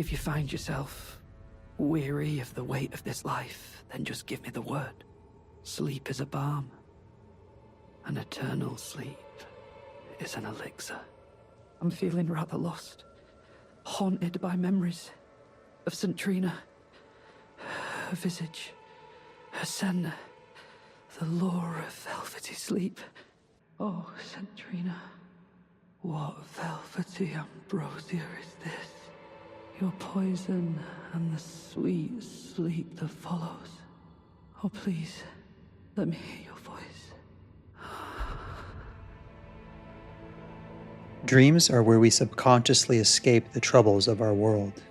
If you find yourself weary of the weight of this life, then just give me the word. Sleep is a balm. An eternal sleep is an elixir. I'm feeling rather lost, haunted by memories of St. Trina, her visage, her scent, the lure of velvety sleep. Oh, St. Trina, what velvety ambrosia is this? Your poison and the sweet sleep that follows. Oh, please, let me hear your voice. Dreams are where we subconsciously escape the troubles of our world.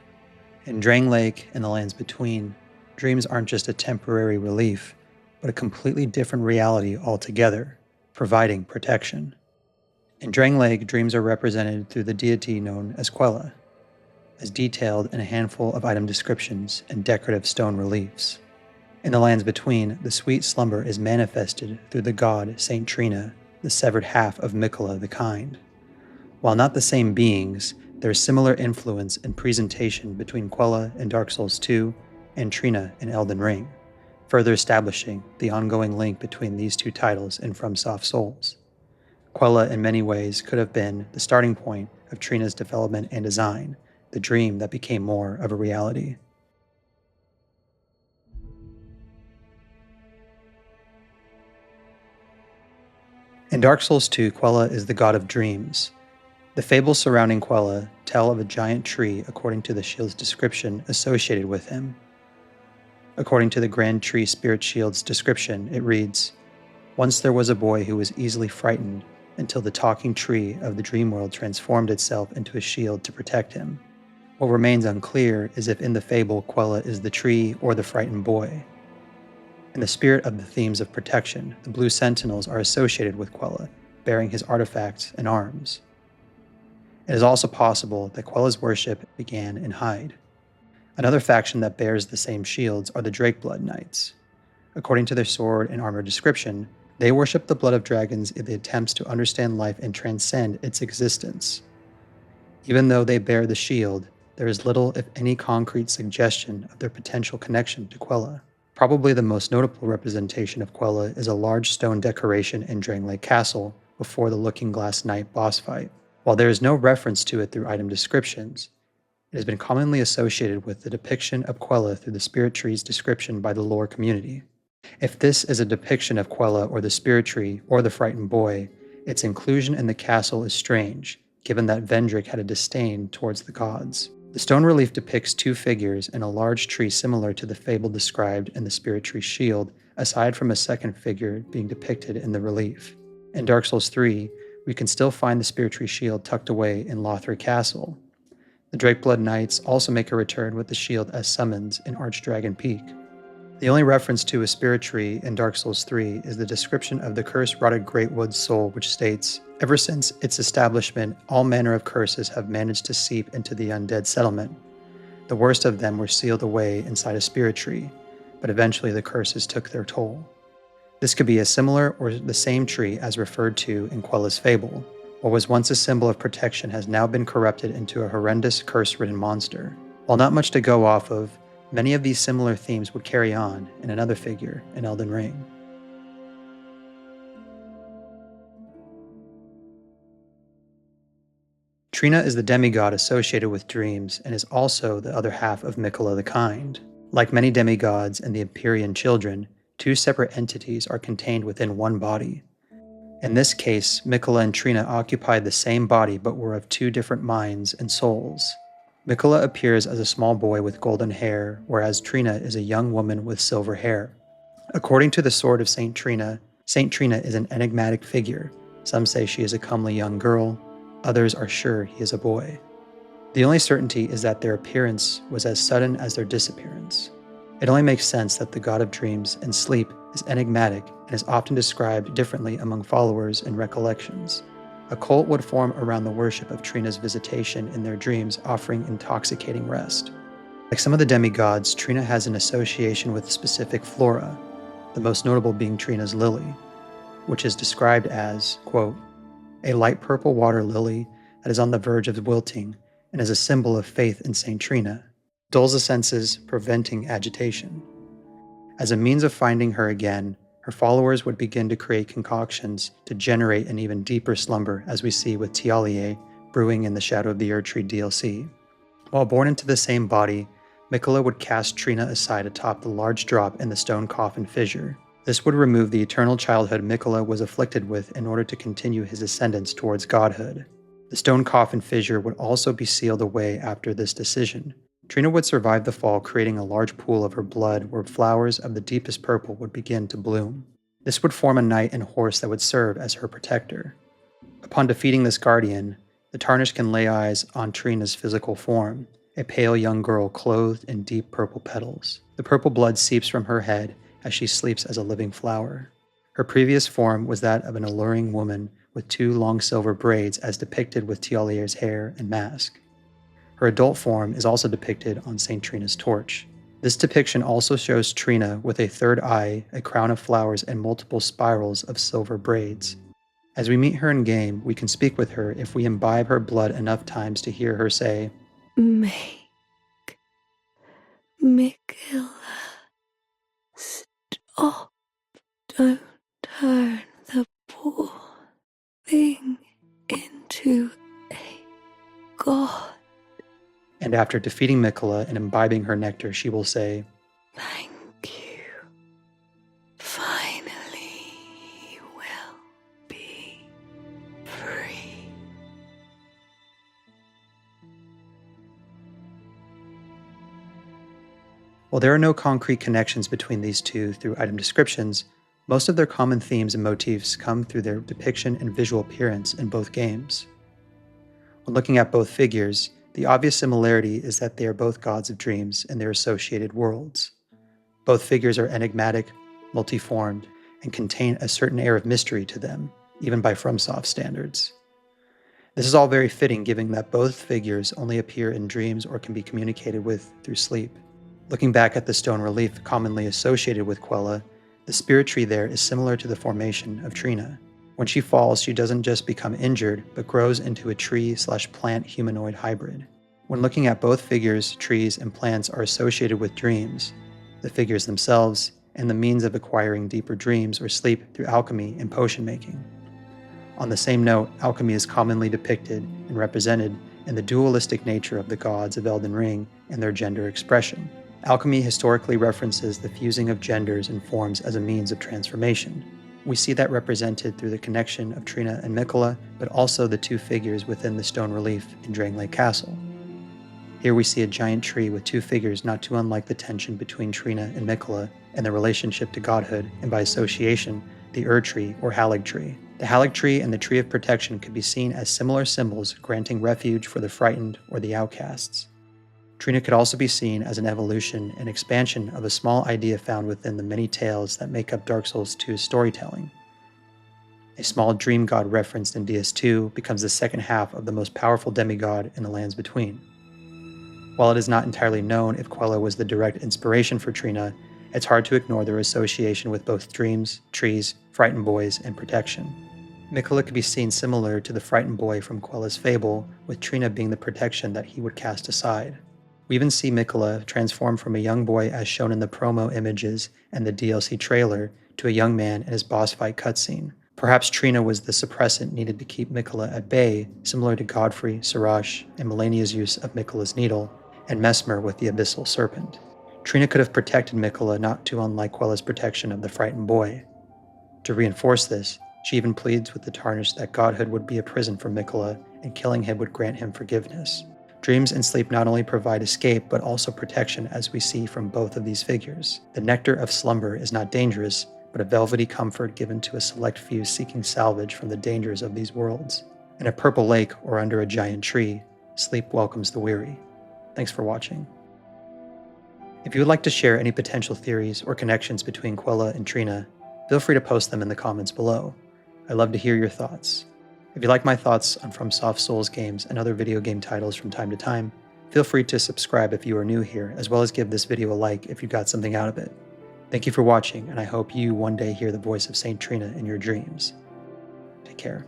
In Drang Lake and the lands between, dreams aren't just a temporary relief, but a completely different reality altogether, providing protection. In Drang Lake, dreams are represented through the deity known as Quella, as detailed in a handful of item descriptions and decorative stone reliefs. In the lands between, the sweet slumber is manifested through the god Saint Trina, the severed half of Quella the Kind. While not the same beings, there is similar influence and presentation between Quella in Dark Souls 2 and Trina in Elden Ring, further establishing the ongoing link between these two titles in FromSoft Souls. Quella in many ways could have been the starting point of Trina's development and design, the dream that became more of a reality. In Dark Souls 2, Quella is the god of dreams. The fables surrounding Quella tell of a giant tree according to the shield's description associated with him. According to the Grand Tree Spirit Shield's description, it reads, "Once there was a boy who was easily frightened until the talking tree of the dream world transformed itself into a shield to protect him. What remains unclear is if in the fable Quella is the tree or the frightened boy. In the spirit of the themes of protection, the Blue Sentinels are associated with Quella, bearing his artifacts and arms. It is also possible that Quella's worship began in Hyde. Another faction that bears the same shields are the Drakeblood Knights. According to their sword and armor description, they worship the blood of dragons in the attempts to understand life and transcend its existence. Even though they bear the shield, there is little, if any, concrete suggestion of their potential connection to Quella. Probably the most notable representation of Quella is a large stone decoration in Drang Lake Castle before the Looking Glass Knight boss fight. While there is no reference to it through item descriptions, it has been commonly associated with the depiction of Quella through the Spirit Tree's description by the lore community. If this is a depiction of Quella or the Spirit Tree or the frightened boy, its inclusion in the castle is strange, given that Vendrick had a disdain towards the gods. The stone relief depicts two figures in a large tree similar to the fable described in the Spirit Tree shield, aside from a second figure being depicted in the relief. In Dark Souls 3, we can still find the Spirit Tree shield tucked away in Lothric Castle. The Drakeblood Knights also make a return with the shield as summons in Archdragon Peak. The only reference to a Spirit Tree in Dark Souls 3 is the description of the cursed-rotted Greatwood soul, which states, "Ever since its establishment, all manner of curses have managed to seep into the undead settlement. The worst of them were sealed away inside a Spirit Tree, but eventually the curses took their toll." This could be a similar or the same tree as referred to in Quella's fable. What was once a symbol of protection has now been corrupted into a horrendous curse-ridden monster. While not much to go off of, many of these similar themes would carry on in another figure in Elden Ring. Trina is the demigod associated with dreams and is also the other half of Quella the Kind. Like many demigods and the Empyrean children, two separate entities are contained within one body. In this case, Quella and Trina occupied the same body but were of two different minds and souls. Quella appears as a small boy with golden hair, whereas Trina is a young woman with silver hair. According to the Sword of Saint Trina is an enigmatic figure. Some say she is a comely young girl, others are sure he is a boy. The only certainty is that their appearance was as sudden as their disappearance. It only makes sense that the god of dreams and sleep is enigmatic and is often described differently among followers and recollections. A cult would form around the worship of Trina's visitation in their dreams, offering intoxicating rest. Like some of the demigods, Trina has an association with specific flora, the most notable being Trina's lily, which is described as, quote, "a light purple water lily that is on the verge of wilting and is a symbol of faith in Saint Trina. Dulls the senses, preventing agitation. As a means of finding her again, her followers would begin to create concoctions to generate an even deeper slumber, as we see with Tialier brewing in the Shadow of the Erdtree DLC. While born into the same body, Miquella would cast Trina aside atop the large drop in the stone coffin fissure. This would remove the eternal childhood Miquella was afflicted with in order to continue his ascendance towards godhood. The stone coffin fissure would also be sealed away after this decision. Trina would survive the fall, creating a large pool of her blood where flowers of the deepest purple would begin to bloom. This would form a knight and horse that would serve as her protector. Upon defeating this guardian, the Tarnished can lay eyes on Trina's physical form, a pale young girl clothed in deep purple petals. The purple blood seeps from her head as she sleeps as a living flower. Her previous form was that of an alluring woman with 2 long silver braids as depicted with Tialier's hair and mask. Her adult form is also depicted on St. Trina's torch. This depiction also shows Trina with a third eye, a crown of flowers, and multiple spirals of silver braids. As we meet her in game, we can speak with her if we imbibe her blood enough times to hear her say, Make Miquella stop. Don't turn the poor thing into a god. and after defeating Miquella and imbibing her nectar, she will say, Thank you. Finally, you will be free. While there are no concrete connections between these two through item descriptions, most of their common themes and motifs come through their depiction and visual appearance in both games. When looking at both figures, the obvious similarity is that they are both gods of dreams and their associated worlds. Both figures are enigmatic, multiformed, and contain a certain air of mystery to them, even by FromSoft standards. This is all very fitting given that both figures only appear in dreams or can be communicated with through sleep. Looking back at the stone relief commonly associated with Quella, the spirit tree there is similar to the formation of Trina. When she falls, she doesn't just become injured, but grows into a tree/plant humanoid hybrid. When looking at both figures, trees and plants are associated with dreams, the figures themselves, and the means of acquiring deeper dreams or sleep through alchemy and potion making. On the same note, alchemy is commonly depicted and represented in the dualistic nature of the gods of Elden Ring and their gender expression. Alchemy historically references the fusing of genders and forms as a means of transformation. We see that represented through the connection of Trina and Miquella, but also the 2 figures within the stone relief in Drangleic Castle. Here we see a giant tree with 2 figures not too unlike the tension between Trina and Miquella and their relationship to godhood, and by association, the Erdtree or Halig tree. The Halig tree and the Tree of Protection could be seen as similar symbols granting refuge for the frightened or the outcasts. Trina could also be seen as an evolution and expansion of a small idea found within the many tales that make up Dark Souls 2's storytelling. A small dream god referenced in DS2 becomes the second half of the most powerful demigod in the Lands Between. While it is not entirely known if Quella was the direct inspiration for Trina, it's hard to ignore their association with both dreams, trees, frightened boys, and protection. Miquella could be seen similar to the frightened boy from Quella's fable, with Trina being the protection that he would cast aside. We even see Miquella transform from a young boy as shown in the promo images and the DLC trailer to a young man in his boss fight cutscene. Perhaps Trina was the suppressant needed to keep Miquella at bay, similar to Godfrey, Siraj, and Melania's use of Miquella's needle, and Mesmer with the abyssal serpent. Trina could have protected Miquella not too unlike Quella's protection of the frightened boy. To reinforce this, she even pleads with the Tarnished that godhood would be a prison for Miquella and killing him would grant him forgiveness. Dreams and sleep not only provide escape but also protection, as we see from both of these figures. The nectar of slumber is not dangerous, but a velvety comfort given to a select few seeking salvage from the dangers of these worlds. In a purple lake or under a giant tree, sleep welcomes the weary. Thanks for watching. If you would like to share any potential theories or connections between Quella and Trina, feel free to post them in the comments below. I'd love to hear your thoughts. If you like my thoughts on FromSoft Souls games and other video game titles from time to time, feel free to subscribe if you are new here, as well as give this video a like if you got something out of it. Thank you for watching, and I hope you one day hear the voice of Saint Trina in your dreams. Take care.